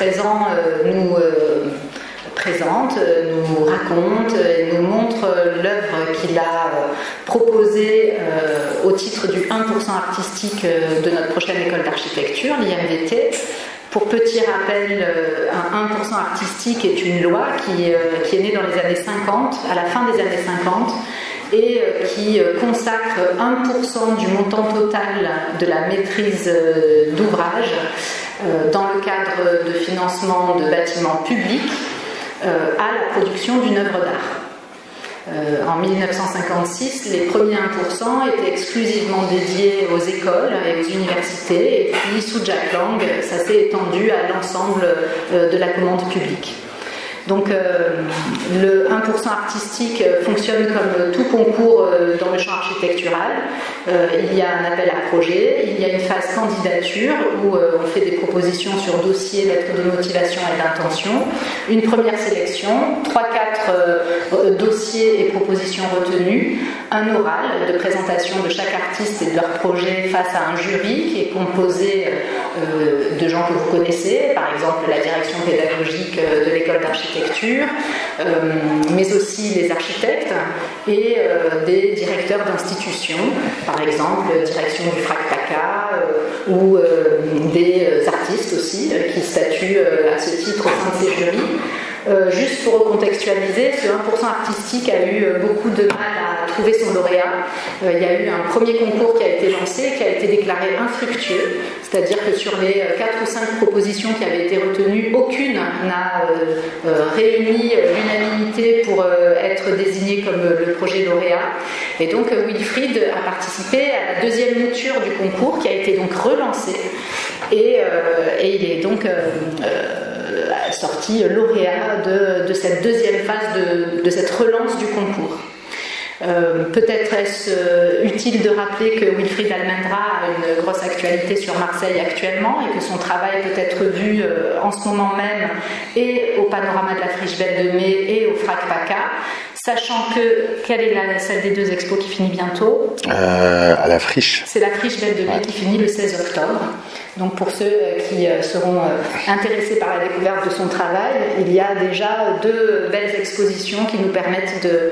présent nous présente, nous raconte et nous montre l'œuvre qu'il a proposée au titre du 1% artistique de notre prochaine école d'architecture, l'IMVT. Pour petit rappel, un 1% artistique est une loi qui est née dans les années 50, à la fin des années 50, et qui consacre 1% du montant total de la maîtrise d'ouvrage dans le cadre de financement de bâtiments publics à la production d'une œuvre d'art. En 1956, les premiers 1% étaient exclusivement dédiés aux écoles et aux universités, et puis sous Jack Lang, ça s'est étendu à l'ensemble de la commande publique. Donc le 1% artistique fonctionne comme tout concours dans le champ architectural. Il y a un appel à projet, il y a une phase candidature où on fait des propositions sur dossier, lettres de motivation et d'intention, une première sélection, 3-4 dossiers et propositions retenues, un oral de présentation de chaque artiste et de leur projet face à un jury qui est composé de gens que vous connaissez, par exemple la direction pédagogique de l'école d'architecture, mais aussi les architectes et des directeurs d'institutions, par exemple direction du FRAC-PACA ou des artistes aussi qui statuent à ce titre au sein de ces jurys. Juste pour recontextualiser, ce 1% artistique a eu beaucoup de mal à trouver son lauréat. Il y a eu un premier concours qui a été lancé, qui a été déclaré infructueux, c'est-à-dire que sur les 4 ou 5 propositions qui avaient été retenues, aucune n'a réuni l'unanimité pour être désignée comme le projet lauréat. Et donc Wilfried a participé à la deuxième mouture du concours qui a été donc relancé et il est donc sorti lauréat de cette deuxième phase de cette relance du concours. Peut-être est-ce utile de rappeler que Wilfried Almendra a une grosse actualité sur Marseille actuellement et que son travail peut être vu en ce moment même et au Panorama de la Friche Belle de Mai et au FRAC-PACA, sachant que, quelle est celle des deux expos qui finit bientôt à la Friche. C'est la Friche Belle de Mai qui finit le 16 octobre. Donc pour ceux qui seront intéressés par la découverte de son travail, il y a déjà 2 belles expositions qui nous permettent de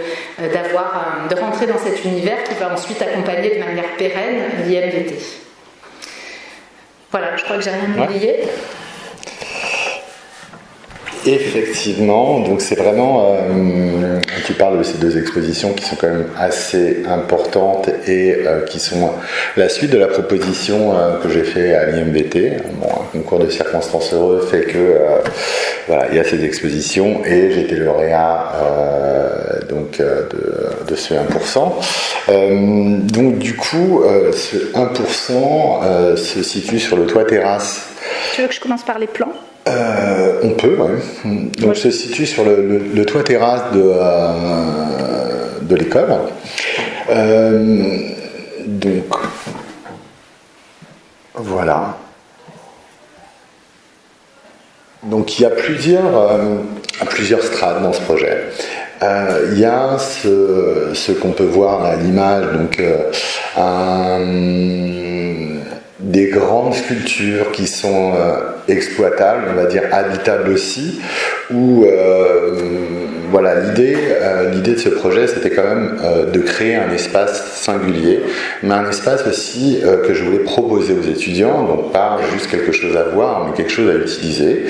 rentrer dans cet univers qui va ensuite accompagner de manière pérenne l'IMVT. Voilà, je crois que j'ai rien oublié. Effectivement, donc c'est vraiment, tu parles de ces 2 expositions qui sont quand même assez importantes et qui sont la suite de la proposition que j'ai fait à l'IMVT. Bon, un concours de circonstances heureuses fait que voilà, il y a ces expositions et j'étais lauréat de ce 1%. Donc du coup, ce 1% se situe sur le toit terrasse. Tu veux que je commence par les plans ? On peut, oui. Donc, se situe sur le toit terrasse de l'école. Donc, voilà. Donc, il y a plusieurs strates dans ce projet. Il y a ce qu'on peut voir à l'image, donc des grandes sculptures qui sont exploitables, on va dire habitables aussi, où voilà, l'idée de ce projet, c'était quand même de créer un espace singulier, mais un espace aussi que je voulais proposer aux étudiants, donc pas juste quelque chose à voir, mais quelque chose à utiliser,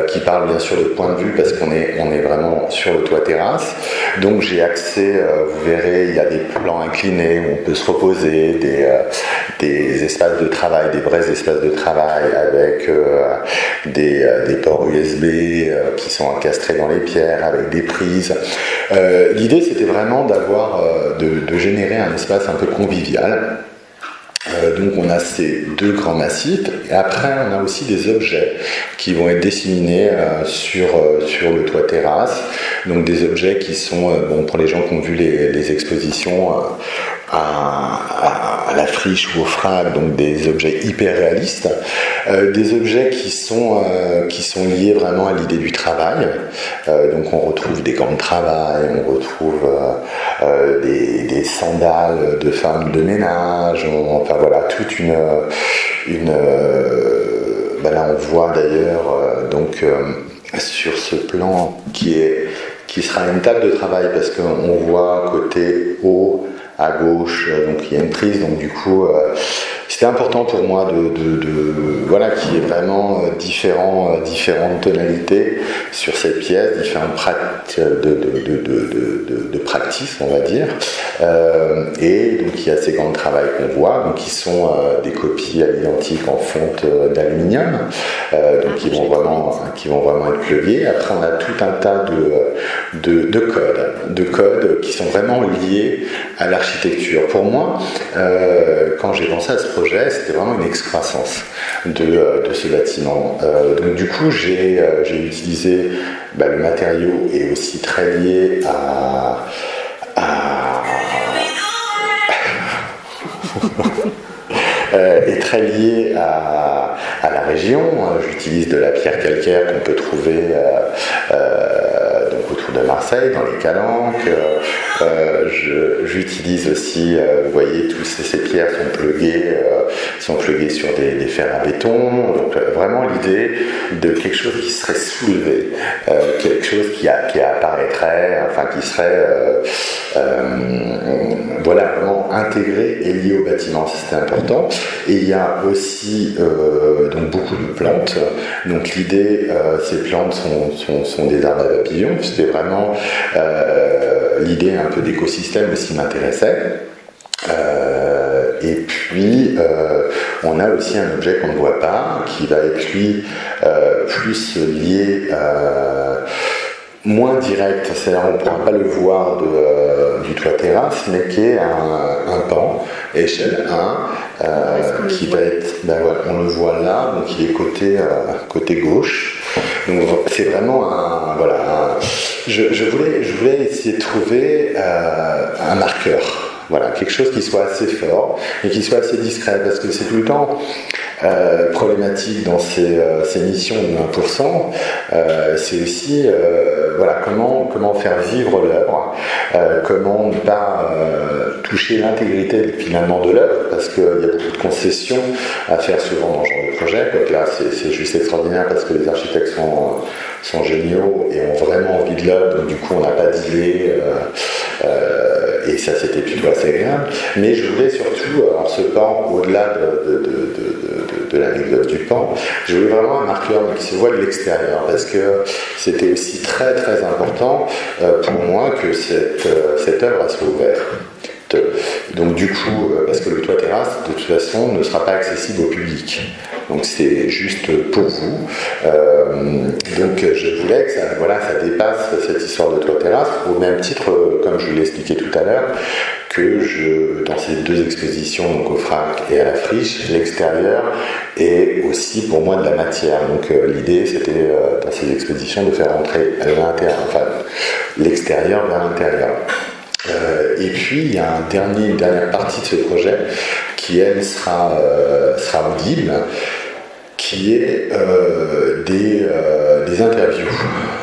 qui parle bien sûr de point de vue, parce qu'on est vraiment sur le toit terrasse. Donc j'ai accès, vous verrez, il y a des plans inclinés où on peut se reposer, des espaces de travail, des vrais espaces de travail avec des ports USB qui sont encastrés dans les pierres, avec des prises. L'idée, c'était vraiment de générer un espace un peu convivial. Donc on a ces 2 grands massifs et après on a aussi des objets qui vont être disséminés sur le toit terrasse, donc des objets qui sont, pour les gens qui ont vu les expositions à la Friche ou au FRAC, donc des objets hyper réalistes, des objets qui sont liés vraiment à l'idée du travail. Donc on retrouve des gants de travail, on retrouve des sandales de femmes de ménage, enfin voilà, toute là on voit d'ailleurs sur ce plan qui sera une table de travail, parce qu'on voit côté haut à gauche, donc il y a une prise, donc du coup c'était important pour moi voilà, qu'il y ait vraiment différentes tonalités sur cette pièce, différentes de practice, on va dire. Et donc il y a ces gants de travail qu'on voit, donc qui sont des copies à l'identique en fonte d'aluminium, donc qui vont vraiment être plugués. Après on a tout un tas de codes qui sont vraiment liés à l'architecture. Pour moi, quand j'ai pensé à ce projet, c'était vraiment une excroissance de ce bâtiment. Donc du coup, j'ai utilisé le matériau est aussi très lié est très lié à la région. J'utilise de la pierre calcaire qu'on peut trouver donc autour de Marseille, dans les Calanques. J'utilise aussi, vous voyez, toutes ces pierres sont pluguées sur des fers à béton. Donc vraiment l'idée de quelque chose qui serait soulevé, quelque chose qui apparaîtrait, enfin qui serait voilà, vraiment intégré et lié au bâtiment, c'était important. Et il y a aussi donc beaucoup de plantes. Donc l'idée, ces plantes sont des arbres à papillons. C'était vraiment l'idée un peu d'écosystème aussi m'intéressait. Et puis on a aussi un objet qu'on ne voit pas, qui va être lui plus lié moins direct, c'est-à-dire on ne pourra pas le voir du toit terrasse, mais qui est un pan, échelle 1, qui va être, voilà, on le voit là, donc il est côté gauche. Donc c'est vraiment je voulais essayer de trouver un marqueur. Voilà, quelque chose qui soit assez fort et qui soit assez discret, parce que c'est tout le temps problématique dans ces missions de 1%. C'est aussi voilà, comment faire vivre l'œuvre, comment ne pas toucher l'intégrité finalement de l'œuvre, parce qu'il y a beaucoup de concessions à faire souvent dans ce genre de projet. Donc là, c'est juste extraordinaire parce que les architectes sont géniaux et ont vraiment envie de l'œuvre, donc du coup on n'a pas d'idée. Et ça c'était plutôt assez agréable, mais je voulais surtout, alors ce pan, au-delà de l'anecdote du pan, je voulais vraiment un marqueur qui se voit de l'extérieur, parce que c'était aussi très très important pour moi que cette œuvre soit ouverte. Donc du coup, parce que le toit terrasse de toute façon ne sera pas accessible au public, donc c'est juste pour vous. Donc je voulais que ça dépasse cette histoire de toit terrasse, au même titre, comme je vous l'ai expliqué tout à l'heure, que dans ces deux expositions, donc au FRAC et à la Friche, l'extérieur est aussi pour moi de la matière. Donc l'idée c'était dans ces expositions de faire entrer l'intérieur, enfin l'extérieur vers l'intérieur. Et puis il y a une dernière partie de ce projet qui elle sera audible, qui est des interviews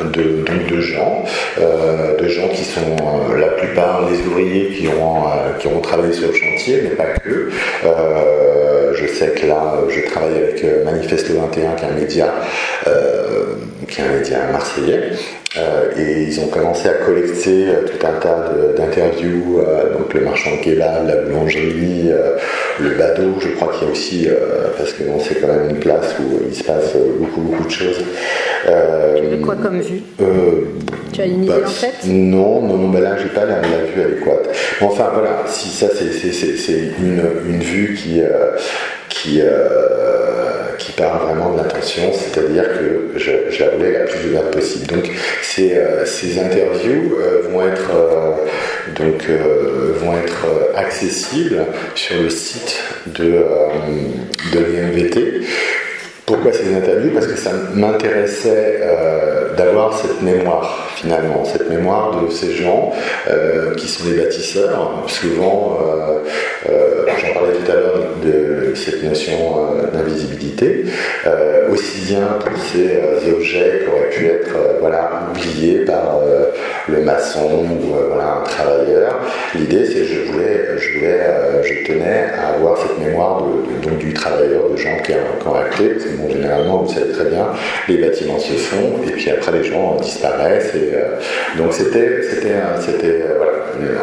de gens qui sont la plupart les ouvriers qui ont travaillé sur le chantier, mais pas que. Je sais que là, je travaille avec Manifesto 21, qui est un média marseillais. Et ils ont commencé à collecter tout un tas d'interviews, donc le marchand de kebab, la boulangerie, le badaud, je crois qu'il y a aussi, parce que bon, c'est quand même une place où il se passe beaucoup de choses. Tu avais quoi comme vue Tu as une idée en tête? Non, là j'ai pas la vue adéquate. Bon, enfin voilà, si ça c'est une vue qui part vraiment de l'intention, c'est-à-dire que je la voulais la plus ouverte possible. Donc ces interviews vont être accessibles sur le site de l'IMVT. Pourquoi ces interviews? Parce que ça m'intéressait d'avoir cette mémoire, finalement, cette mémoire de ces gens qui sont des bâtisseurs. Souvent, j'en parlais tout à l'heure de cette notion d'invisibilité, aussi bien pour ces objets qui auraient pu être oubliés par le maçon ou un travailleur. L'idée, c'est que je tenais à avoir cette mémoire du travailleur, de gens qui ont acté. bon, généralement, vous savez très bien, les bâtiments se font et puis après les gens disparaissent. Et, donc c'était voilà,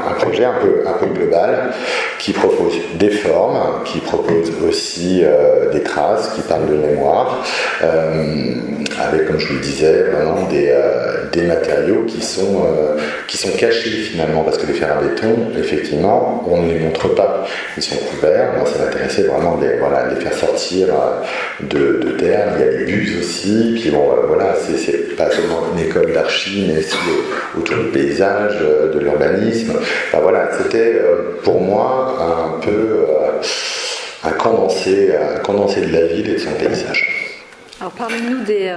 un projet un peu global qui propose des formes, qui propose aussi des traces, qui parle de mémoire, avec, comme je vous le disais, vraiment des matériaux qui sont cachés finalement, parce que les fers à béton, effectivement, on ne les montre pas, ils sont couverts. Moi, ça m'intéressait vraiment de les faire sortir de terre. Il y a les buses aussi, puis bon, voilà, c'est pas seulement une école d'archi, mais aussi autour du paysage, de l'urbanisme. Enfin, voilà, c'était pour moi un peu un condensé de la ville et de son paysage. Alors parlez-nous des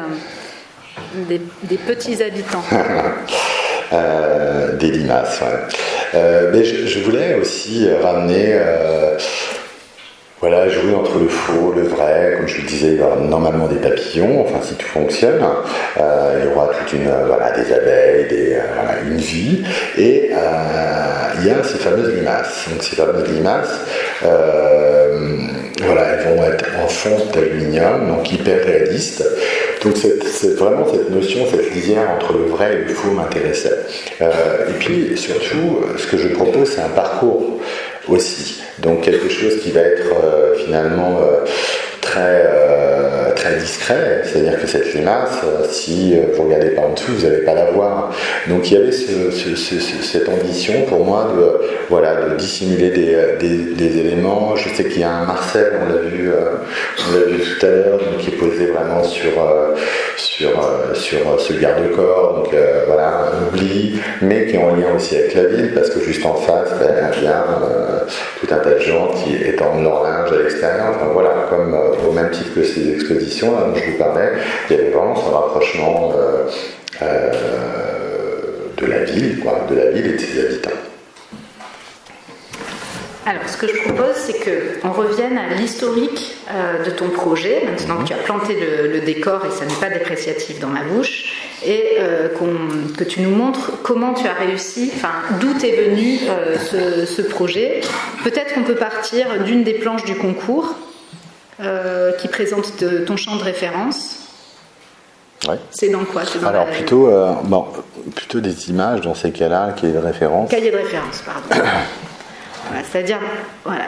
petits habitants. Des limaces, ouais. Mais je voulais aussi ramener, jouer entre le faux, le vrai. Comme je le disais, il y aura normalement des papillons, enfin si tout fonctionne. Il y aura toute des abeilles, une vie. Et il y a ces fameuses limaces. Donc ces fameuses limaces, elles vont être en fonte d'aluminium, donc hyper réalistes. Donc c'est vraiment cette notion, cette lisière entre le vrai et le faux m'intéressait. Et puis surtout, ce que je propose, c'est un parcours aussi. Donc quelque chose qui va être finalement très discret, c'est-à-dire que cette limace, si vous regardez par en dessous, vous n'allez pas la voir. Donc il y avait cette ambition pour moi de dissimuler des éléments. Je sais qu'il y a un Marcel, on l'a vu tout à l'heure, qui est posé vraiment sur ce garde-corps, donc un oubli, mais qui est en lien aussi avec la ville, parce que juste en face, il y a tout un tas de gens qui étendent leur linge à l'extérieur. Enfin, voilà, comme au même titre que ces expositions là, dont je vous parlais, il y avait vraiment ce rapprochement de la ville et de ses habitants. Alors, ce que je propose, c'est qu'on revienne à l'historique de ton projet, maintenant que tu as planté le décor, et ça n'est pas dépréciatif dans ma bouche, et que tu nous montres comment tu as réussi, d'où est venu ce projet. Peut-être qu'on peut partir d'une des planches du concours qui présente ton champ de référence. Ouais. C'est dans quoi? Alors plutôt des images dans ces cas-là, cahier de référence. Cahier de référence, pardon. Voilà, c'est-à-dire,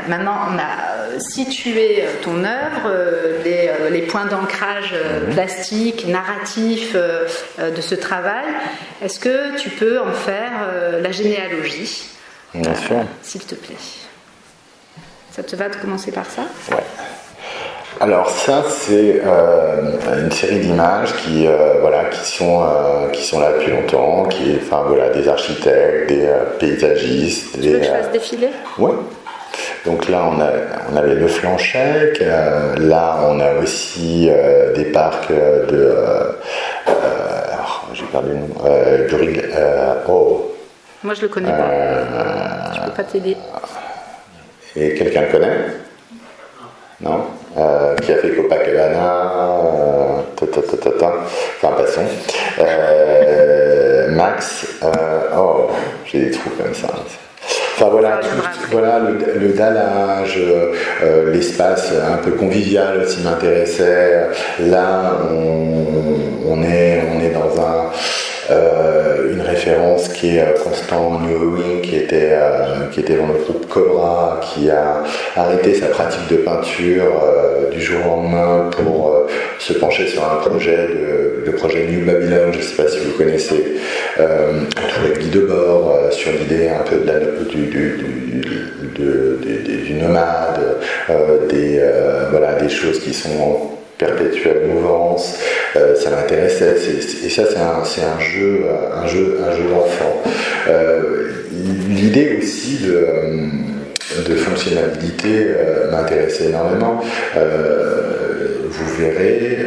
maintenant on a situé ton œuvre, les points d'ancrage plastiques, narratifs de ce travail. Est-ce que tu peux en faire la généalogie? Bien sûr. S'il te plaît. Ça te va de commencer par ça? Ouais. Alors ça, c'est une série d'images qui sont là depuis longtemps, des architectes, des paysagistes. Tu veux que je fasse défiler? Ouais. Donc là, on avait le Flanchec. Là, on a aussi des parcs j'ai perdu le nom. Moi, je le connais pas. Je peux pas t'aider. Et quelqu'un le connaît? Non? Qui a fait Copacabana, passons. Max, j'ai des trous comme ça. Le dallage, l'espace un peu convivial aussi m'intéressait. Là, on est dans une référence qui est Constant Newowing, qui était dans le groupe Cobra, qui a arrêté sa pratique de peinture du jour au lendemain pour se pencher sur un projet, le projet New Babylon, je ne sais pas si vous connaissez, autour de Guy Debord, sur l'idée un peu du nomade, des choses qui sont en perpétuelle mouvance. Ça m'intéressait, et ça c'est un jeu d'enfant. L'idée aussi de fonctionnalité m'intéressait énormément. Vous verrez,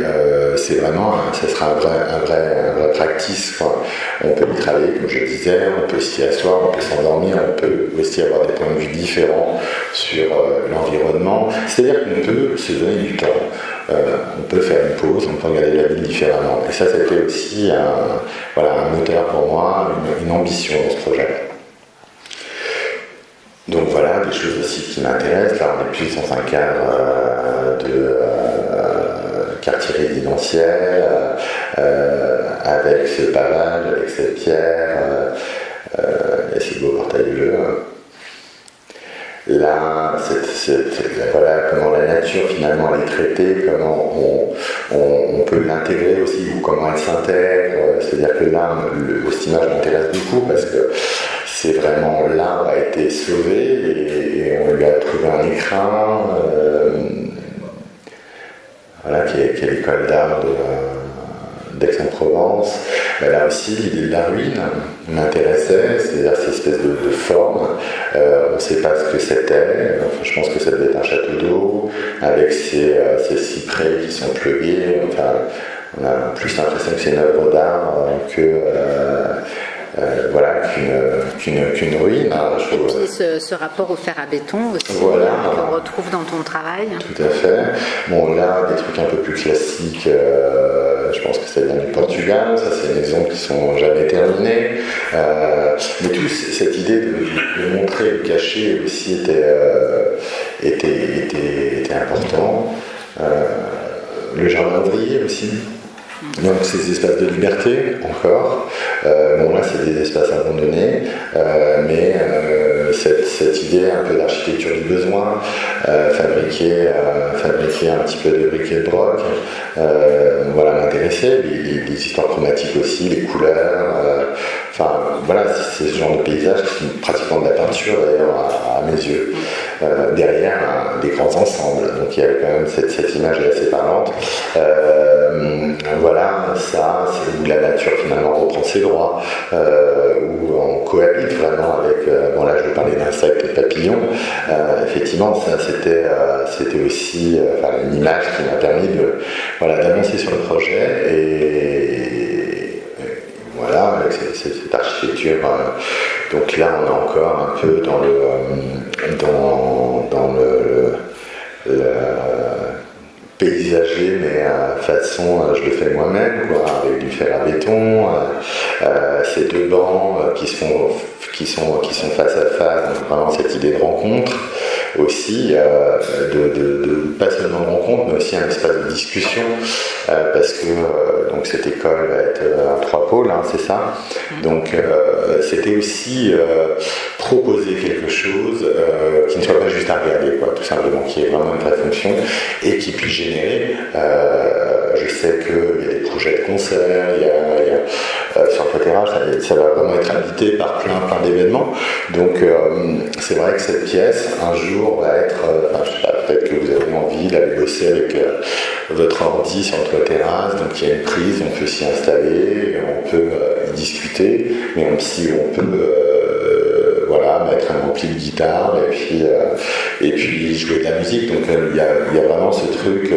c'est vraiment, ça sera un vrai practice. On peut y travailler, comme je le disais, on peut s'y asseoir, on peut s'endormir, on peut aussi avoir des points de vue différents sur l'environnement. C'est-à-dire qu'on peut se donner du temps. On peut faire une pause, on peut regarder la ville différemment. Et ça, c'était aussi un moteur pour moi, une ambition dans ce projet. Donc voilà, des choses aussi qui m'intéressent. Là, on est plus dans un cadre quartier résidentiel, avec ce pavage, avec cette pierre et ce beau portail bleu. Là, voilà comment la nature finalement elle est traitée, comment on peut l'intégrer aussi, ou comment elle s'intègre. C'est-à-dire que là, cette image m'intéresse beaucoup parce que c'est vraiment l'arbre a été sauvé et on lui a trouvé un écrin, voilà, qui est l'école d'art d'Aix-en-Provence. Mais là aussi, l'idée de la ruine m'intéressait, c'est-à-dire cette espèce de forme. On ne sait pas ce que c'était. Enfin, je pense que ça devait être un château d'eau avec ces cyprès qui sont plugués. Enfin, on a plus l'impression que c'est une œuvre d'art voilà, qu'une ruine. Et puis ce rapport au fer à béton aussi, voilà, qu'on retrouve dans ton travail. Tout à fait. Bon, là, des trucs un peu plus classiques, je pense que ça vient du Portugal, ça c'est des maisons qui sont jamais terminées. Mais tout cette idée de montrer, de cacher aussi était important. Le jardin d'ouvrier aussi. Donc ces espaces de liberté encore, bon là c'est des espaces abandonnés, mais cette idée un peu d'architecture du besoin, fabriquer un petit peu de briques et de broc, voilà m'intéressait, les histoires chromatiques aussi, les couleurs, enfin voilà c'est ce genre de paysage qui sont pratiquement de la peinture d'ailleurs à mes yeux, derrière des grands ensembles, donc il y avait quand même cette image assez parlante. Voilà, ça, c'est où la nature finalement reprend ses droits, où on cohabite vraiment avec. Bon, là, je vais parler d'insectes et de papillons. Effectivement, ça, c'était aussi une image qui m'a permis d'avancer sur le projet et voilà, avec cette architecture. Donc là, on est encore un peu dans le paysager, mais façon je le fais moi-même, quoi, avec du fer à béton, ces deux bancs qui sont face à face, donc vraiment cette idée de rencontre aussi, pas seulement de rencontre, mais aussi un espace de discussion, parce que donc cette école va être à 3 pôles, hein, c'est ça. Donc c'était aussi proposer quelque chose qui ne soit pas juste à regarder, quoi, tout simplement, qui ait vraiment une vraie fonction et qui puisse générer. Je sais qu'il y a des projets de concerts, il y a sur le terrain, ça va vraiment être habité par plein d'événements. Donc c'est vrai que cette pièce, un jour, va être, je sais pas, peut-être que vous avez envie d'aller bosser avec votre ordi sur notre terrasse, donc il y a une prise, on peut s'y installer, on peut y discuter, mais aussi on peut voilà, mettre un ampli de guitare et puis jouer de la musique. Donc il y a vraiment ce truc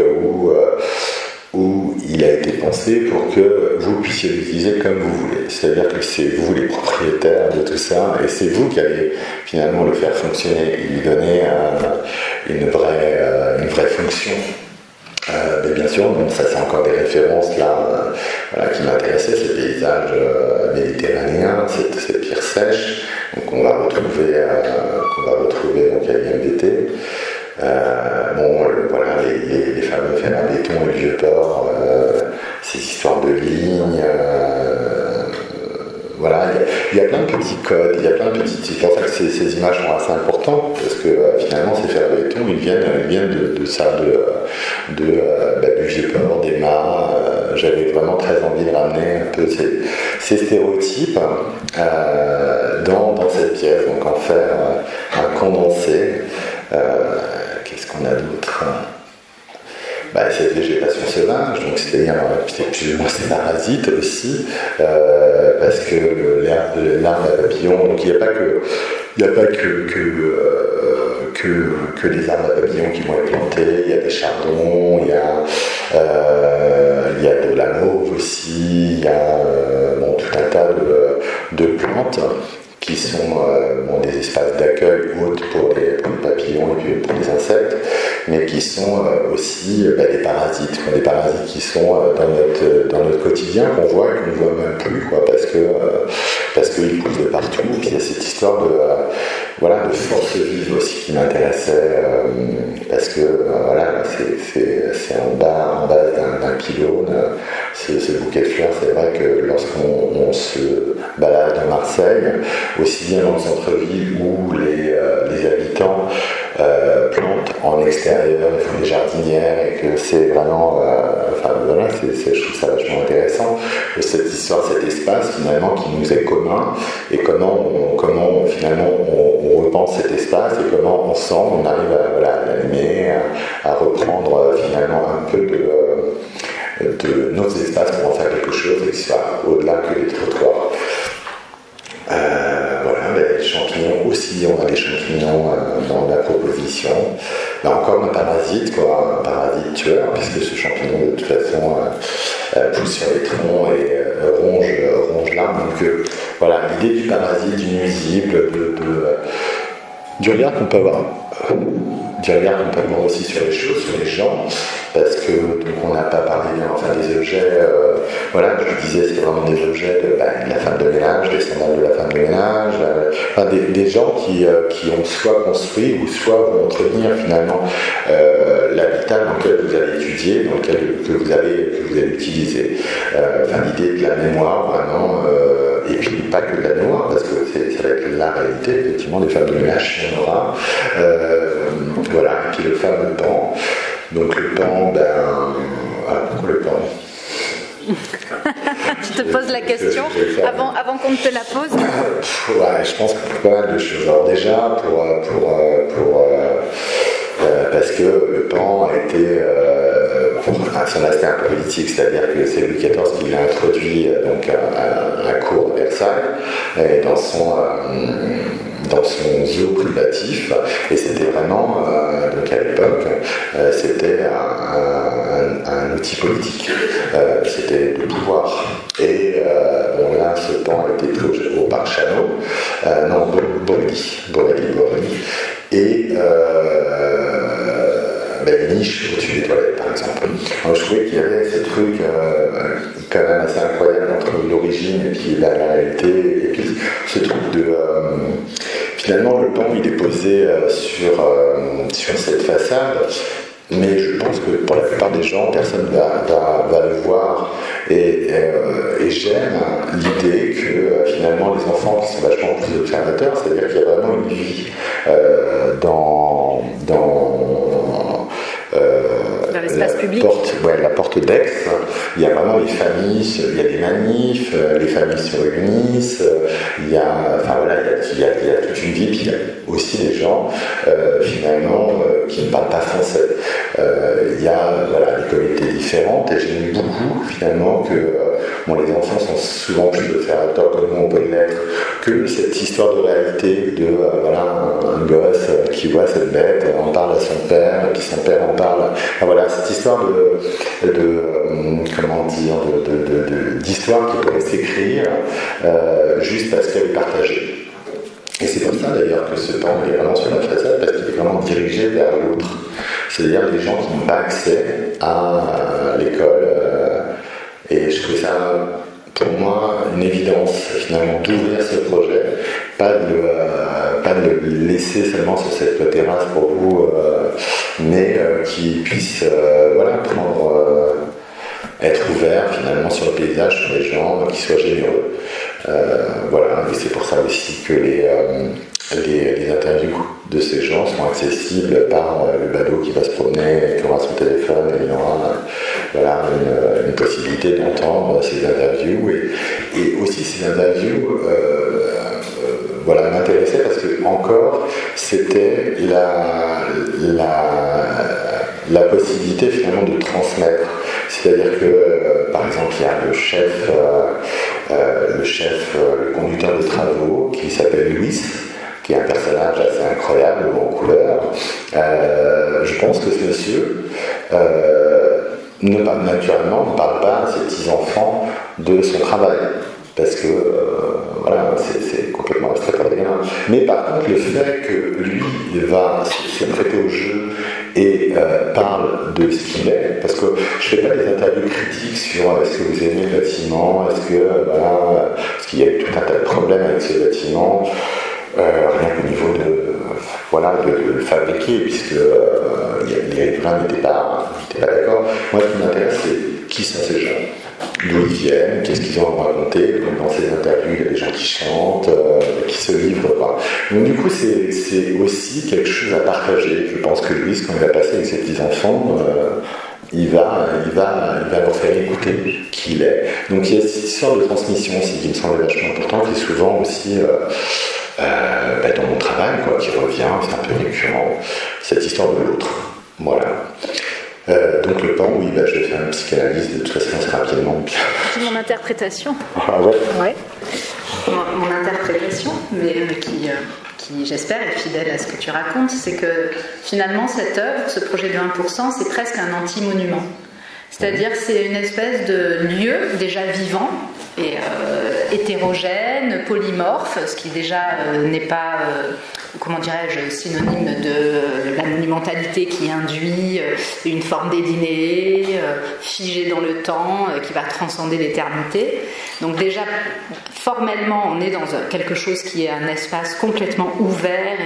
où il a été pensé pour que vous puissiez l'utiliser comme vous voulez. C'est-à-dire que c'est vous les propriétaires de tout ça et c'est vous qui allez finalement le faire fonctionner et lui donner une vraie fonction. Mais bien sûr, donc ça c'est encore des références là, voilà, qui m'intéressaient, ces paysages méditerranéens, cette pierre sèche, donc qu'on va retrouver donc à l'IMBT. Bon, voilà, les fameux fers à béton et le vieux port, ces histoires de lignes. Voilà, il y a plein de petits codes, il y a plein de petites. C'est pour ça que ces images sont assez importantes, parce que finalement, ces fers à béton, ils viennent de ça, du vieux port, des mâts. J'avais vraiment très envie de ramener un peu ces stéréotypes dans cette pièce, donc en faire un condensé. Qu'est-ce qu'on a d'autre? Cette végétation sauvage, donc c'est-à-dire plus ou moins ces parasites aussi, parce que l'arbre à papillons, donc il n'y a pas que les arbres à papillons qui vont être plantés, il y a des chardons, il y a de la mauve aussi, il y a tout un tas de plantes qui sont des espaces d'accueil hôtes pour les papillons et puis pour les insectes, mais qui sont aussi des parasites qui sont dans notre quotidien, qu'on voit et qu'on ne voit même plus, quoi, parce que parce qu'ils poussent de partout. Et puis il y a cette histoire de force vive aussi qui m'intéressait, parce que voilà, c'est en bas d'un pylône. Ce bouquet de fleurs, c'est vrai que lorsqu'on se balade à Marseille, aussi bien dans le centre-ville où les habitants plantent en extérieur, ils font des jardinières, et que c'est vraiment, je trouve ça vachement intéressant, cette histoire, cet espace finalement qui nous est commun, et comment finalement on repense cet espace, et comment ensemble on arrive à l'animer, à reprendre finalement un peu de nos espaces pour en faire quelque chose qui soit au-delà que les trottoirs. Les champignons aussi, on a des champignons dans la proposition. Là encore, un parasite tueur, puisque ce champignon de toute façon pousse sur les troncs et ronge l'arbre. Donc l'idée du parasite, du nuisible, du regard qu'on peut avoir. Du regard qu'on peut avoir aussi sur les choses, sur les gens, parce que donc on n'a pas parlé des objets, je disais, c'est vraiment des objets de la femme de ménage, des sandales de la femme de ménage, des gens qui ont soit construit ou soit vont entretenir finalement l'habitat dans lequel vous allez étudier, dans lequel que vous allez utiliser. L'idée de la mémoire, vraiment, et puis pas que de la mémoire, parce que ça va être la réalité, effectivement, des femmes de ménage, il y en aura. Et puis le fameux pan. Donc le pan, pourquoi le pan? Je te pose la question avant qu'on te la pose. Je pense que pas mal de choses. Alors déjà, parce que le pan a été son aspect un peu politique, c'est-à-dire que c'est Louis XIV qui l'a introduit à la cour de Versailles, et dans son zoo privatif, et c'était vraiment, donc à l'époque, c'était un outil politique, c'était le pouvoir. Et là, ce pan a été pris au parc Chano, Borelli, et une niche au-dessus des toilettes, par exemple. Donc, je trouvais qu'il y avait ce truc quand même assez incroyable entre l'origine et puis la réalité, et puis ce truc de... finalement, le pan, il est posé sur cette façade, mais je pense que pour la plupart des gens, personne ne va le voir. Et j'aime l'idée que finalement les enfants qui sont vachement plus observateurs, c'est-à-dire qu'il y a vraiment une vie dans l'espace public. La porte d'Aix, il y a vraiment les familles, il y a des manifs, les familles se réunissent, il y a toute une vie, puis il y a aussi des gens finalement qui ne parlent pas français. Il y a des communautés différentes, et j'aime beaucoup finalement que les enfants sont souvent plus observateurs que nous on peut l'être, que cette histoire de réalité de un gosse qui voit cette bête, en parle à son père, et puis son père en parle. Cette histoire d'histoire qui pourrait s'écrire juste parce qu'elle est partagée. Et c'est pour ça d'ailleurs que ce pan est vraiment sur la façade, parce qu'il est vraiment dirigé vers l'autre. C'est-à-dire des gens qui n'ont pas accès à l'école. Et je trouve ça, pour moi, une évidence finalement d'ouvrir ce projet, pas de le laisser seulement sur cette terrasse pour vous, mais qui puisse être ouvert finalement sur le paysage, sur les gens, qui soient généreux. Et c'est pour ça aussi que les interviews de ces gens sont accessibles par le badaud qui va se promener, qui aura son téléphone, et il aura une possibilité d'entendre ces interviews, et aussi ces interviews m'intéressaient parce que encore c'était la possibilité finalement de transmettre. C'est-à-dire que, par exemple, il y a le conducteur de travaux qui s'appelle Louis, qui est un personnage assez incroyable en couleur. Je pense que ce monsieur, naturellement, ne parle pas à ses petits-enfants de son travail. Parce que, voilà, c'est complètement abstrait par des gamins. Mais par contre, le fait que lui, il va se prêter au jeu et parle de ce qu'il est, parce que je ne fais pas des interviews critiques sur est-ce que vous aimez le bâtiment, est-ce que voilà, parce qu'il y a tout un tas de problèmes avec ce bâtiment, rien qu'au niveau de le fabriquer, puisque les riverains n'étaient pas d'accord. Moi, ce qui m'intéresse, c'est qui sont ces gens, d'où ils viennent, qu'est-ce qu'ils ont à raconter. Donc, dans ces interviews, il y a des gens qui chantent, qui se livrent. Quoi. Donc du coup, c'est aussi quelque chose à partager. Je pense que Louise, quand il va passer avec ses petits-enfants, il va leur faire écouter qui il est. Donc il y a cette histoire de transmission aussi qui me semble vachement importante et souvent aussi dans mon travail, quoi, qui revient, c'est un peu récurrent, cette histoire de l'autre. Voilà. Donc le pan, oui, je vais faire une psychanalyse de toute façon assez rapidement. Mon interprétation. Ah ouais. Ouais. Mon interprétation, mais qui j'espère est fidèle à ce que tu racontes, c'est que finalement cette œuvre, ce projet de 1%, c'est presque un anti-monument. C'est-à-dire c'est une espèce de lieu déjà vivant et hétérogène, polymorphe, ce qui déjà n'est pas, comment dirais-je, synonyme de la monumentalité qui induit une forme dédinée, figée dans le temps, qui va transcender l'éternité. Donc déjà, formellement, on est dans quelque chose qui est un espace complètement ouvert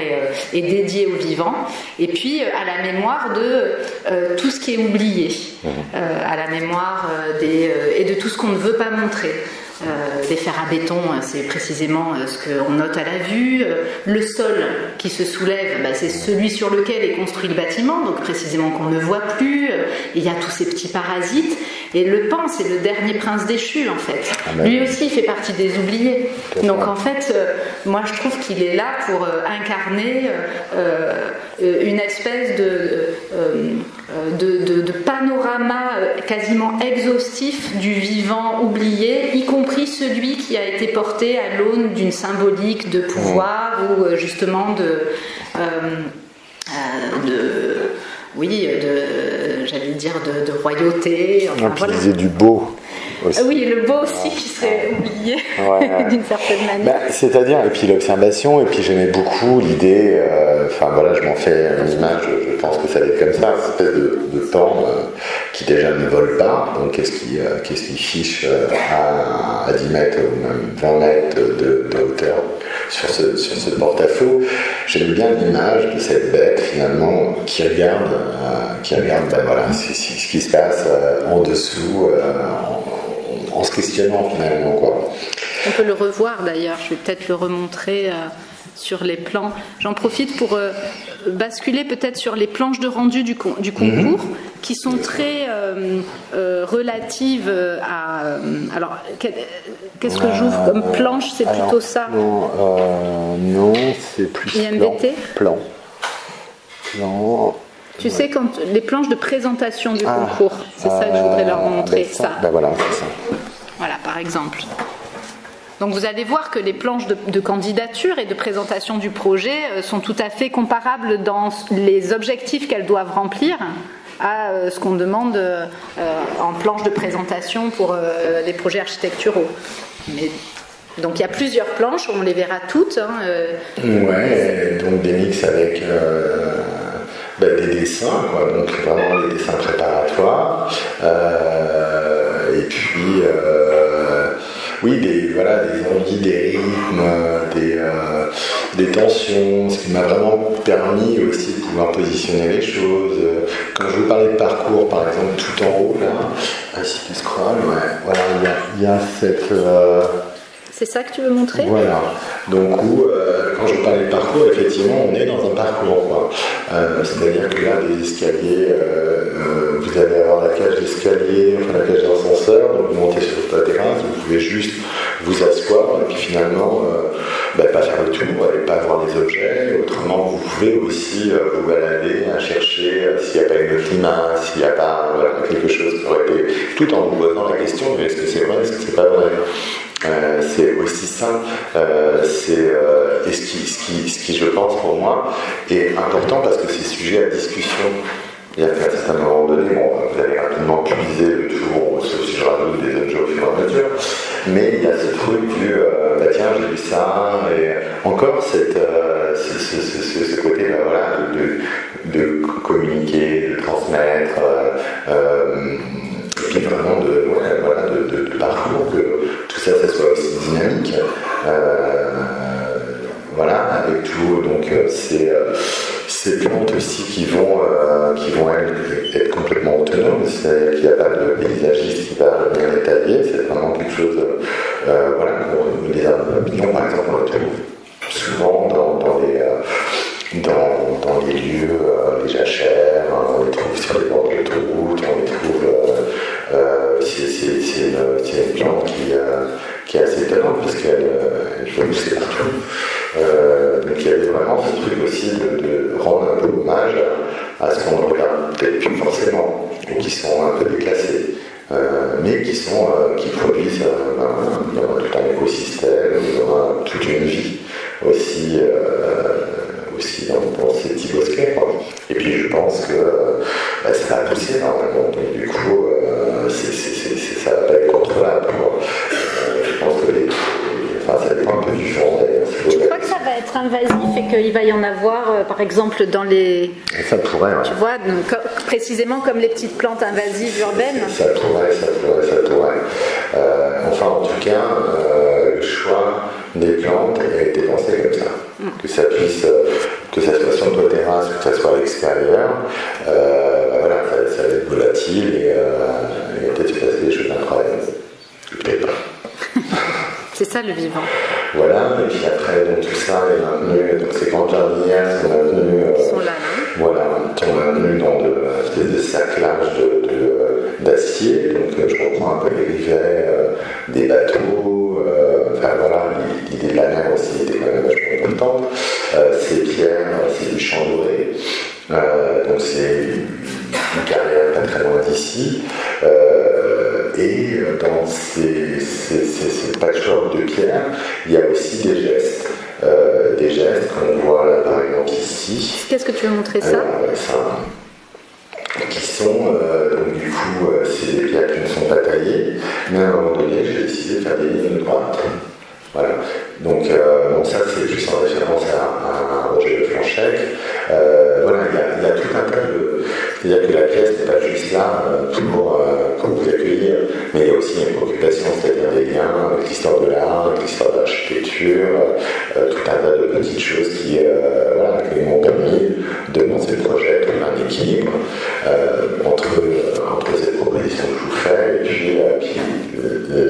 et dédié au vivant. Et puis, à la mémoire de tout ce qui est oublié, à la mémoire et de tout ce qu'on ne veut pas montrer. Des fers à béton, c'est précisément ce qu'on note à la vue. Le sol qui se soulève, c'est celui sur lequel est construit le bâtiment, donc précisément qu'on ne voit plus. Il y a tous ces petits parasites. Et le pan, c'est le dernier prince déchu, en fait. Lui aussi, il fait partie des oubliés. Donc, en fait, moi, je trouve qu'il est là pour incarner une espèce de panorama quasiment exhaustif du vivant oublié, y compris celui qui a été porté à l'aune d'une symbolique de pouvoir ou justement j'allais dire de royauté. Enfin, voilà. Tu disais du beau. Aussi. Oui, le beau aussi qui serait oublié d'une certaine manière. C'est-à-dire, et puis l'observation, et puis j'aimais beaucoup l'idée, je m'en fais une image, je pense que ça va être comme ça, une espèce de pan qui déjà ne vole pas, donc qu'est-ce qui fiche à 10 mètres ou même 20 mètres de hauteur sur ce porte-à-faux. J'aime bien l'image de cette bête finalement qui regarde ce qui se passe en dessous, en se questionnant finalement, quoi. On peut le revoir d'ailleurs, je vais peut-être le remontrer sur les plans. J'en profite pour basculer peut-être sur les planches de rendu du concours, qui sont très relatives à... alors, qu'est-ce que j'ouvre comme planche? C'est plutôt ça? Non, c'est plus IMVT plan. Tu sais, quand les planches de présentation du concours, c'est ça que je voudrais leur montrer. Voilà, c'est ça. Voilà, par exemple. Donc vous allez voir que les planches de candidature et de présentation du projet sont tout à fait comparables dans les objectifs qu'elles doivent remplir à ce qu'on demande en planche de présentation pour les projets architecturaux. Donc il y a plusieurs planches, on les verra toutes. Donc des mix avec... des dessins, quoi, donc vraiment des dessins préparatoires, et puis des envies, des rythmes, des tensions, ce qui m'a vraiment permis aussi de pouvoir positionner les choses. Quand je vous parlais de parcours, par exemple, tout en haut là, si tu scrolles, il y a cette... C'est ça que tu veux montrer? Voilà. Donc, quand je parlais de parcours, effectivement, on est dans un parcours, quoi. C'est-à-dire que là, des escaliers, vous allez avoir la cage d'escalier, la cage d'ascenseur, donc vous montez sur la terrasse, vous pouvez juste vous asseoir, et puis finalement, pas faire le tour, et pas voir les objets. Autrement, vous pouvez aussi vous balader, chercher s'il n'y a pas une autre image, s'il n'y a pas quelque chose qui aurait été, tout en vous posant la question, mais est-ce que c'est vrai, est-ce que c'est pas vrai? C'est aussi ça, et ce qui, je pense, pour moi, est important parce que c'est sujet à discussion C'est-à-dire qu'à un certain moment donné, bon, vous allez rapidement puiser le tour, sauf si je rajoute des objets au fur et à mesure, mais il y a ce truc du bah tiens, j'ai vu ça, et encore ce côté voilà, de communiquer, de transmettre, et puis vraiment de parcours, que tout ça soit aussi dynamique. Voilà, avec tout, donc ces plantes aussi qui vont être complètement autonomes, c'est-à-dire qu'il n'y a pas de paysagiste qui va venir les tailler, c'est vraiment quelque chose, voilà, les pignons par exemple, on les trouve souvent dans les lieux, les jachères, on les trouve sur les bords de l'autoroute, on les trouve, c'est une plante qui est assez étonnante parce qu'elle peut pousser partout. Donc il y avait vraiment ce truc aussi de rendre un peu hommage à ce qu'on ne regarde peut-être plus forcément, ou qui sont un peu déclassés, mais qui produisent tout un écosystème, toute une vie aussi, dans ces petits bosquets, quoi. Et puis je pense que ça va pousser normalement, donc du coup ça va pas être contrôlable. Je pense que ça dépend un peu du genre d'ailleurs. Tu crois que ça va être invasif et qu'il va y en avoir, par exemple, dans les... Ça pourrait, ouais. Tu vois, donc, précisément comme les petites plantes invasives urbaines. Ça pourrait. Enfin, en tout cas, le choix des plantes a été pensé comme ça. Que ça puisse, que ça soit sur notre terrasse, que ça soit à l'extérieur, voilà, ça va être volatile et peut-être se passer des choses incroyables. Peut-être pas. C'est ça le vivant. Voilà, et puis après, donc, tout ça est maintenu, donc ces grandes jardinières sont maintenues, sont là, voilà, sont maintenues dans de cerclages d'acier, donc je reprends un peu les rivets des bateaux, enfin voilà, l'idée de la mer aussi était quand même vachement importante. Ces pierres, c'est du champ doré, donc c'est une carrière pas très loin d'ici. Et dans ces patchwork de pierre, il y a aussi des gestes. Des gestes qu'on voit là par exemple ici. Qu'est-ce que tu veux montrer ça qui sont, donc du coup, c'est des pierres qui ne sont pas taillées, mais à un moment donné, j'ai décidé de faire des lignes droites. Voilà. Donc, ça, c'est juste en référence à Roger Le Planchec. Voilà, il y a tout un tas de. C'est-à-dire que la pièce n'est pas juste là pour vous accueillir, mais il y a aussi une préoccupation, c'est-à-dire des liens avec l'histoire de l'art, avec l'histoire de l'architecture, tout un tas de petites choses qui m'ont permis de lancer le projet, de trouver un équilibre entre cette proposition que je vous fais et puis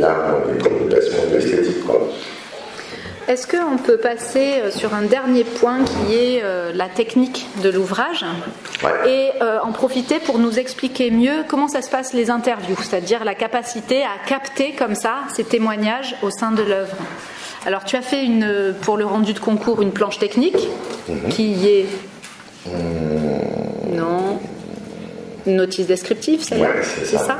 l'art, les préoccupations de l'esthétique, quoi. Est-ce qu'on peut passer sur un dernier point qui est la technique de l'ouvrage et en profiter pour nous expliquer mieux comment ça se passe les interviews, c'est-à-dire la capacité à capter comme ça ces témoignages au sein de l'œuvre. Alors tu as fait pour le rendu de concours une planche technique qui est... Non. Une notice descriptive, c'est ça.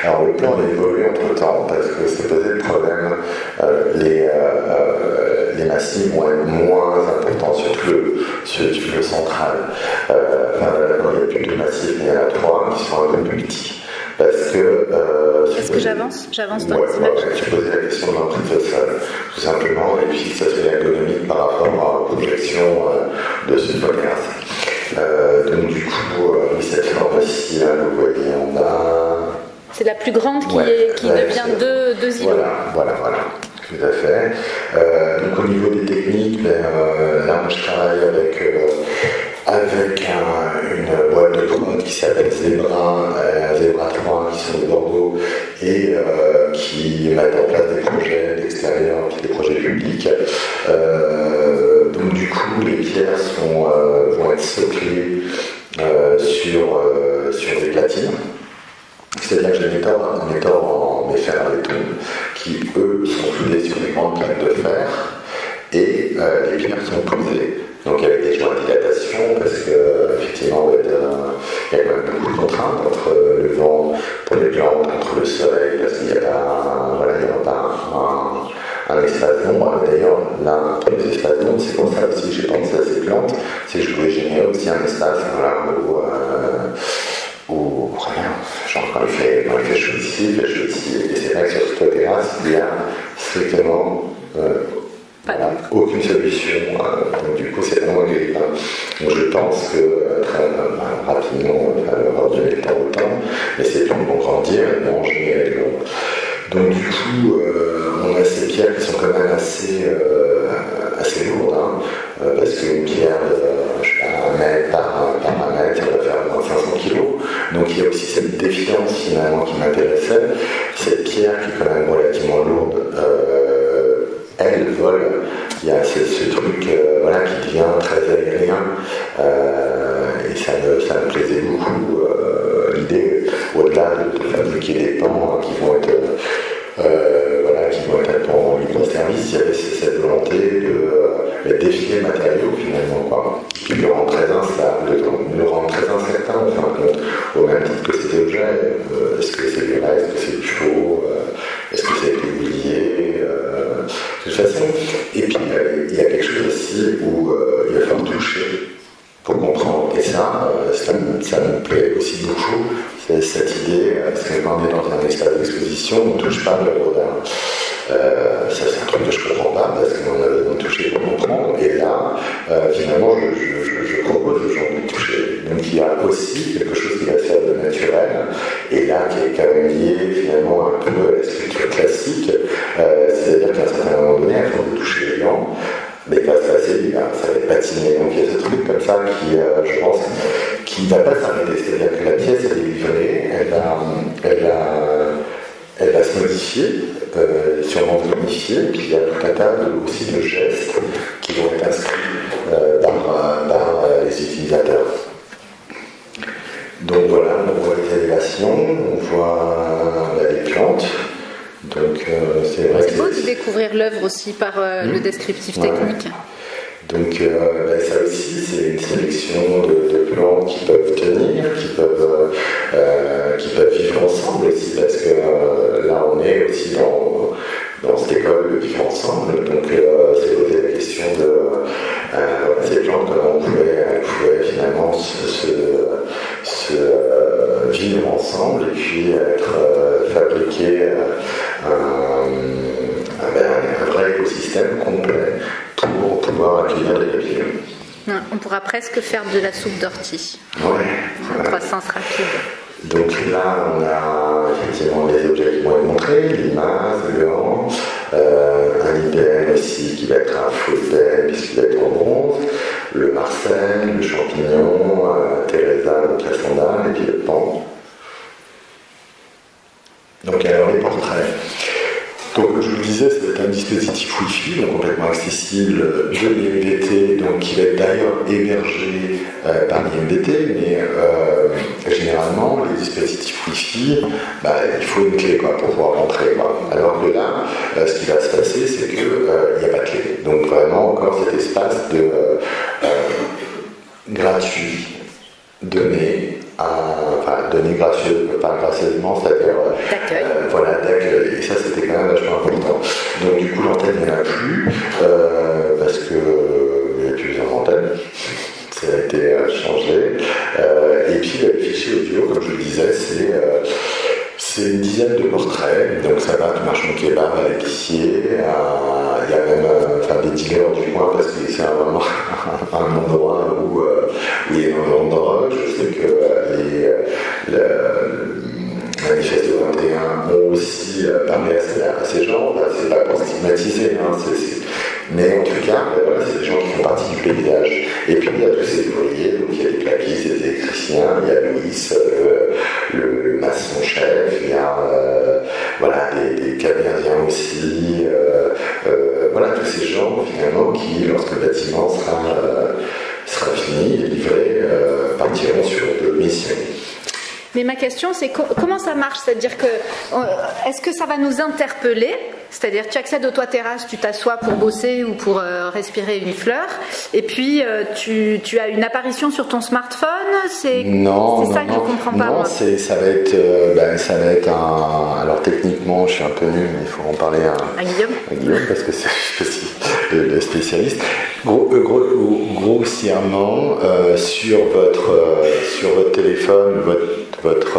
Alors le plan a évolué entre temps parce que c'est posé le problème, les massifs vont être moins importants, surtout le central. Il n'y a plus de massifs, mais il y en a 3 qui sont un peu plus petits. Parce que. Est-ce que j'avance dans les images. Tu posais la question de l'emprise de sol, tout simplement, et puis ça serait ergonomique par rapport aux projections de ce terrasse. Donc du coup, cette forme-ci, vous voyez en bas. C'est la plus grande qui devient deux îlots. Voilà, tout à fait. Donc au niveau des techniques, là je travaille avec une boîte de prod qui s'appelle Zebra 3 qui sont de Bordeaux et qui mettent en place des projets d'extérieur et des projets publics. Donc du coup les pierres vont être soclées sur des platines. C'est-à-dire que j'ai des métaux en fer à béton qui, eux, sont soudés sur des grandes plaques de fer et les pierres sont posées. Donc avec des joints de dilatation parce qu'effectivement il y a quand même beaucoup de contraintes entre le vent pour les plantes, entre le soleil, parce qu'il n'y a pas, un espace d'ombre à d'ailleurs, là, pour les espaces d'ombre, c'est pour ça aussi que j'ai pensé à ces plantes, c'est que je voulais générer aussi un espace où rien, genre quand il fait chaud ici, il fait chaud ici, et c'est vrai que sur cette terrasse, il y a strictement aucune solution, donc du coup c'est vraiment gris. Donc je pense que très rapidement, il va avoir du temps au temps, mais ces plantes vont grandir et vont générer de l'eau. Donc du coup, on a ces pierres qui sont quand même assez lourdes, parce qu'une pierre de 1 mètre par 1 mètre, ça va faire moins 500 kg. Donc il y a aussi cette défiance finalement qui m'intéressait. Cette pierre qui est quand même relativement lourde, elle vole. Il y a ce truc qui devient très aérien, et ça me plaisait beaucoup. L'idée, au-delà de fabriquer des pans qui vont être en libre-service, il y avait cette volonté de défier le matériau finalement, qui le rend très instable, le rend très incertain, en fin de compte, au même titre que cet objet. Est-ce que c'est du vrai, est-ce que c'est du faux, est-ce que c'est lié, de toute façon. Et puis il y a quelque chose aussi où il va falloir toucher pour comprendre. Et ça me plaît aussi beaucoup, c'est cette idée, parce que quand on est dans un espace d'exposition, on ne touche pas l'œuvre d'art. Ça c'est un truc que je ne comprends pas, parce qu'on a besoin de toucher pour comprendre. Et là, finalement, je propose aux gens de toucher. Donc il y a aussi quelque chose qui va se faire de naturel, et là qui est quand même lié finalement un peu à la sculpture classique, c'est-à-dire qu'à un certain moment donné, il faut toucher les gants. Mais pas se passer, ça va patiner. Donc il y a ce truc comme ça qui, je pense, qui ne va pas s'arrêter. C'est-à-dire que la pièce, elle est livrée, elle va se modifier, sûrement modifier, puis il y a tout un tas aussi de gestes qui vont être inscrits par les utilisateurs. Donc voilà, on voit les élévations, on voit les plantes. Donc c'est vrai que c'est beau de découvrir l'œuvre aussi par le descriptif technique. Donc ça aussi c'est une sélection de plantes qui peuvent tenir, qui peuvent vivre ensemble aussi, parce que là on est aussi dans cette école de vivre ensemble. Donc c'est poser la question de ces plantes, comment elles pouvaient finalement se vivre ensemble et puis être fabriquées un vrai écosystème complet pour pouvoir accueillir des papillons. On pourra presque faire de la soupe d'ortie. Ouais. En croissance rapide. Donc là, on a effectivement les objets qui vont être montrés, limaces, le gland, un IPN aussi qui va être un faux IPN puisqu'il va être en bronze, le marcel, le champignon, Teresa, donc la sandale, et puis le pan. Donc alors les portraits. Donc comme je vous le disais, c'est un dispositif Wi-Fi, donc complètement accessible de l'IMDT, donc qui va être d'ailleurs hébergé par l'IMDT, mais généralement les dispositifs Wi-Fi, il faut une clé pour pouvoir rentrer. Alors que là, ce qui va se passer, c'est qu'il n'y a pas de clé. Donc vraiment encore cet espace gratuit donné gracieusement, c'est-à-dire d'accueil. Et ça, c'était quand même vachement important. Donc du coup, l'antenne n'y en a plus, parce qu'il y a plusieurs antennes. Ça a été changé. Et puis, le fichier audio, comme je le disais, c'est une dizaine de portraits. Donc ça va du marchand de kebab à l'épicier, il y a même des dealers du coin, parce que c'est vraiment un endroit où il y a énormément de drogue. Je sais que les manifestes 21 ont aussi parlé à ces gens. C'est pas pour stigmatiser, mais en tout cas, c'est des gens qui font partie du paysage. Et puis il y a tous ces ouvriers, donc il y a des plaquistes, des électriciens, il y a Louis, le maçon chef, il y a des caméraziens aussi, tous ces gens finalement qui, lorsque le bâtiment sera fini et livré, partiront sur d'autres missions. Mais ma question, c'est comment ça marche? C'est-à-dire que est-ce que ça va nous interpeller C'est-à-dire tu accèdes au toit terrasse, tu t'assois pour bosser ou pour respirer une fleur, et puis tu as une apparition sur ton smartphone. C'est ça que je comprends pas. Non, ça va être un. Alors techniquement, je suis un peu nul, mais il faut en parler à Guillaume parce que c'est aussi le spécialiste. Grossièrement, sur votre téléphone, votre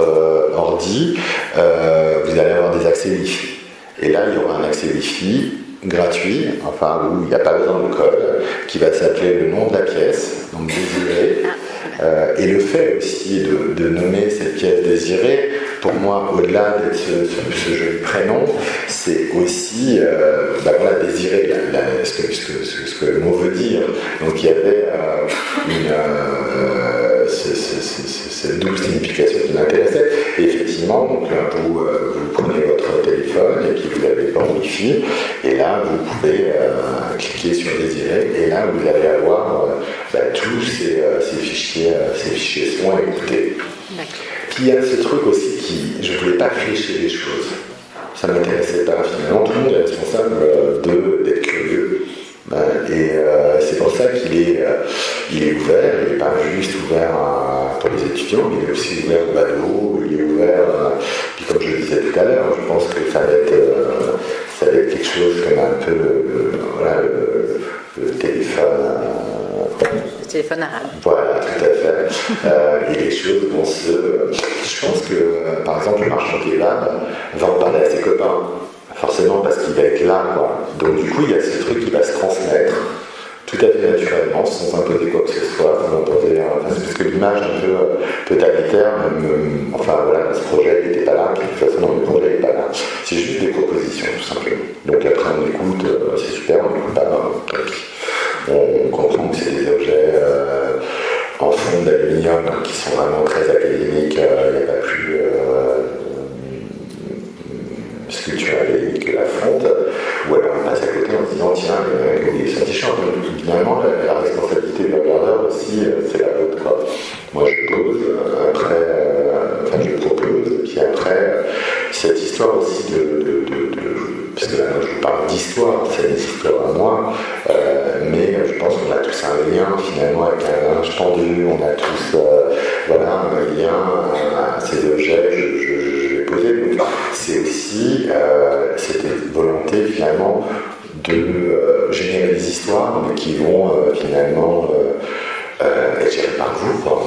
ordi, vous allez avoir des accès Wi-Fi. Et là, il y aura un accès Wi-Fi gratuit, enfin où il n'y a pas besoin de code, qui va s'appeler le nom de la pièce, donc désirée. Et le fait aussi de nommer cette pièce désirée, pour moi, au-delà de ce joli prénom, c'est aussi désirer ce que le mot veut dire. Donc il y avait cette double signification qui m'intéressait. Et effectivement, donc, vous prenez votre téléphone et puis vous avez le port Wi-Fi, et là vous pouvez cliquer sur désirer, et là vous allez avoir tous ces fichiers sont à écouter. Puis il y a ce truc aussi je ne voulais pas flécher les choses. Ça ne m'intéressait pas finalement. Tout le monde est responsable d'être curieux. Et c'est pour ça qu'il est ouvert. Il n'est pas juste ouvert pour les étudiants, mais il est aussi ouvert au badauds. Il est ouvert. Puis comme je le disais tout à l'heure, je pense que ça va être quelque chose comme un peu le téléphone. Le téléphone arabe. Voilà, tout à fait. Et les choses vont je pense que, par exemple, le marchand kebab va en parler à ses copains, forcément parce qu'il va être là, quoi. Donc du coup, il y a ce truc qui va se transmettre tout à fait naturellement, sans imposer quoi que ce soit, parce que l'image un peu totalitaire, ce projet n'était pas là, puis de toute façon, le projet n'est pas là. C'est juste des propositions, tout simplement. Donc après, on écoute, c'est super, on n'écoute pas, on comprend que c'est des objets en fond d'aluminium qui sont vraiment très académiques. Il n'y a pas plus sculpture académique que la fonte. Ou alors on passe à côté en se disant tiens, les scientifiques, finalement la responsabilité du regardeur aussi, c'est la vôtre. Moi je pose, après, je propose, puis après, cette histoire aussi parce que là je vous parle d'histoire, c'est des histoires à moi, mais je pense qu'on a tous un lien finalement avec un linge pendu, on a tous un lien à ces objets que je vais poser. Donc c'est aussi cette volonté finalement de générer des histoires mais qui vont finalement être gérées par vous, quoi.